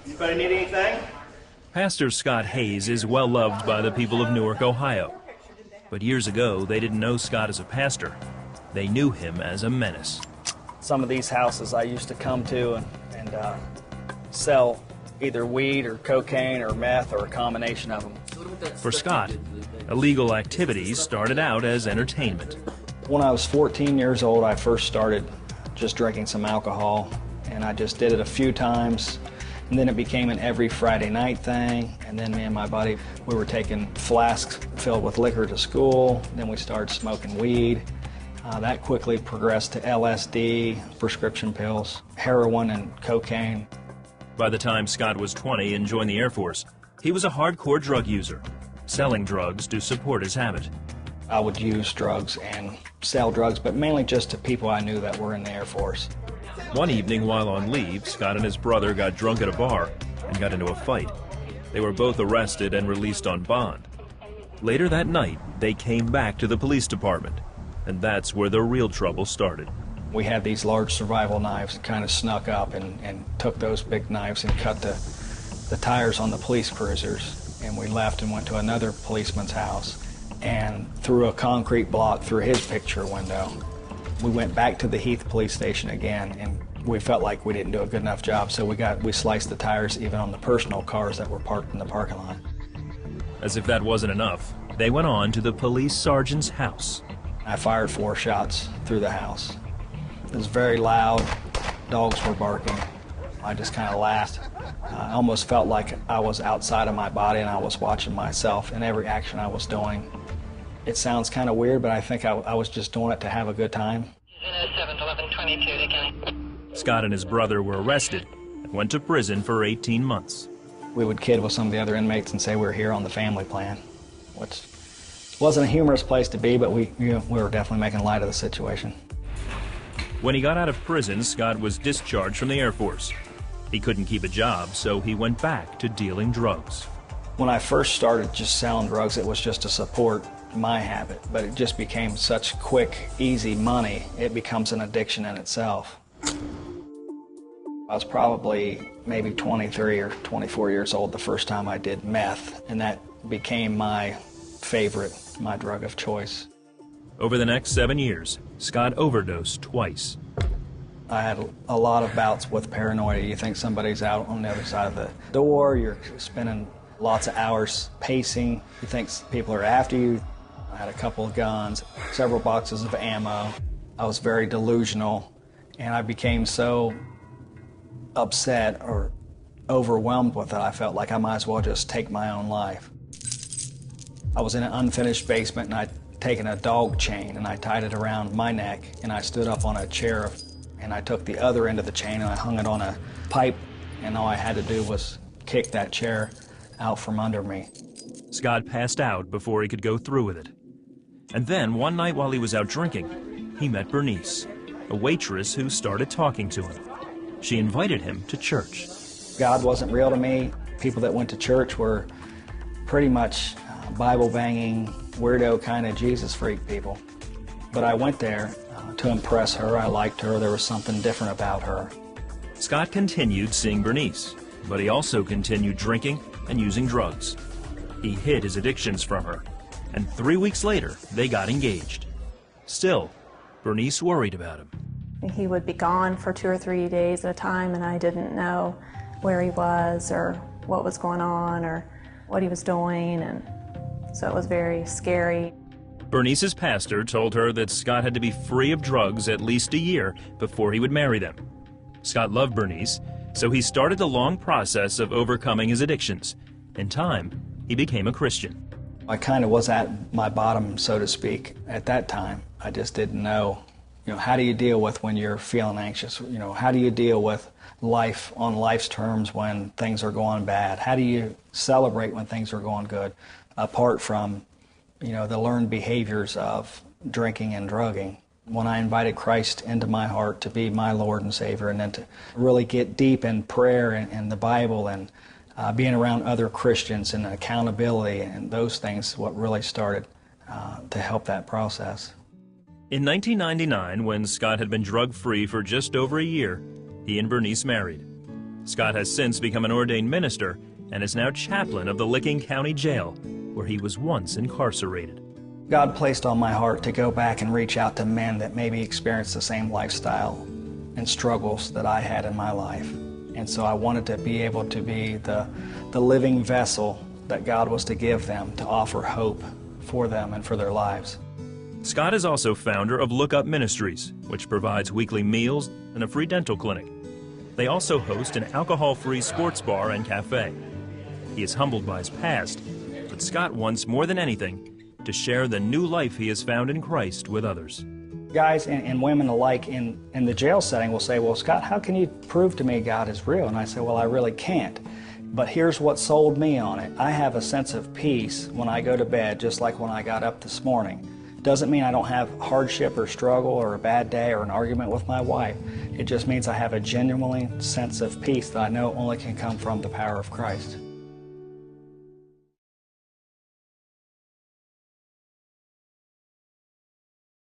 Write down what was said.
Anybody need anything? Pastor Scott Hayes is well loved by the people of Newark, Ohio. But years ago, they didn't know Scott as a pastor. They knew him as a menace. Some of these houses I used to come to and sell either weed or cocaine or meth or a combination of them. For Scott, illegal activities started out as entertainment. When I was 14 years old, I first started just drinking some alcohol, and I just did it a few times, and then it became an every Friday night thing, and then me and my buddy, we were taking flasks filled with liquor to school, then we started smoking weed. That quickly progressed to LSD, prescription pills, heroin, and cocaine. By the time Scott was 20 and joined the Air Force, he was a hardcore drug user, selling drugs to support his habit. I would use drugs and sell drugs, but mainly just to people I knew that were in the Air Force. One evening while on leave, Scott and his brother got drunk at a bar and got into a fight. They were both arrested and released on bond. Later that night, they came back to the police department, and that's where the real trouble started. We had these large survival knives and kind of snuck up and took those big knives and cut the tires on the police cruisers. And we left and went to another policeman's house and threw a concrete block through his picture window. We went back to the Heath police station again, and we felt like we didn't do a good enough job, so we sliced the tires even on the personal cars that were parked in the parking lot. As if that wasn't enough, they went on to the police sergeant's house. I fired 4 shots through the house. It was very loud. Dogs were barking. I just kind of laughed. I almost felt like I was outside of my body and I was watching myself in every action I was doing. It sounds kind of weird, but I think I was just doing it to have a good time. 07-11-22 Scott and his brother were arrested and went to prison for 18 months. We would kid with some of the other inmates and say we were here on the family plan, which wasn't a humorous place to be, but we were definitely making light of the situation. When he got out of prison, Scott was discharged from the Air Force. He couldn't keep a job, so he went back to dealing drugs. When I first started just selling drugs, it was just to support my habit, but it just became such quick, easy money, it becomes an addiction in itself. I was probably maybe 23 or 24 years old the first time I did meth, and that became my favorite, my drug of choice. Over the next 7 years, Scott overdosed twice. I had a lot of bouts with paranoia. You think somebody's out on the other side of the door, you're spending lots of hours pacing, you think people are after you. I had a couple of guns, several boxes of ammo. I was very delusional, and I became so upset or overwhelmed with it, I felt like I might as well just take my own life. I was in an unfinished basement, and I'd taken a dog chain and I tied it around my neck, and I stood up on a chair and I took the other end of the chain and I hung it on a pipe, and all I had to do was kick that chair out from under me. Scott passed out before he could go through with it. And then one night while he was out drinking, he met Bernice, a waitress who started talking to him. She invited him to church. God wasn't real to me. People that went to church were pretty much Bible-banging, weirdo kind of Jesus freak people. But I went there to impress her. I liked her. There was something different about her. Scott continued seeing Bernice, but he also continued drinking and using drugs. He hid his addictions from her, and 3 weeks later, they got engaged. Still, Bernice worried about him. He would be gone for 2 or 3 days at a time, and I didn't know where he was or what was going on or what he was doing, and so it was very scary. Bernice's pastor told her that Scott had to be free of drugs at least a year before he would marry them. Scott loved Bernice, so he started the long process of overcoming his addictions. In time, he became a Christian. I kind of was at my bottom, so to speak, at that time. I just didn't know, how do you deal with when you're feeling anxious? How do you deal with life on life's terms when things are going bad? How do you celebrate when things are going good, apart from, the learned behaviors of drinking and drugging? When I invited Christ into my heart to be my Lord and Savior, and then to really get deep in prayer and the Bible and being around other Christians and accountability and those things, what really started to help that process. In 1999, when Scott had been drug-free for just over a year, he and Bernice married. Scott has since become an ordained minister and is now chaplain of the Licking County Jail, where he was once incarcerated. God placed on my heart to go back and reach out to men that maybe experienced the same lifestyle and struggles that I had in my life. And so I wanted to be able to be the living vessel that God was to give them, to offer hope for them and for their lives. Scott is also founder of Look Up Ministries, which provides weekly meals and a free dental clinic. They also host an alcohol-free sports bar and cafe. He is humbled by his past, but Scott wants more than anything to share the new life he has found in Christ with others. Guys and women alike in the jail setting will say, well, Scott, how can you prove to me God is real? And I say, well, I really can't. But here's what sold me on it. I have a sense of peace when I go to bed, just like when I got up this morning. Doesn't mean I don't have hardship or struggle or a bad day or an argument with my wife. It just means I have a genuine sense of peace that I know only can come from the power of Christ.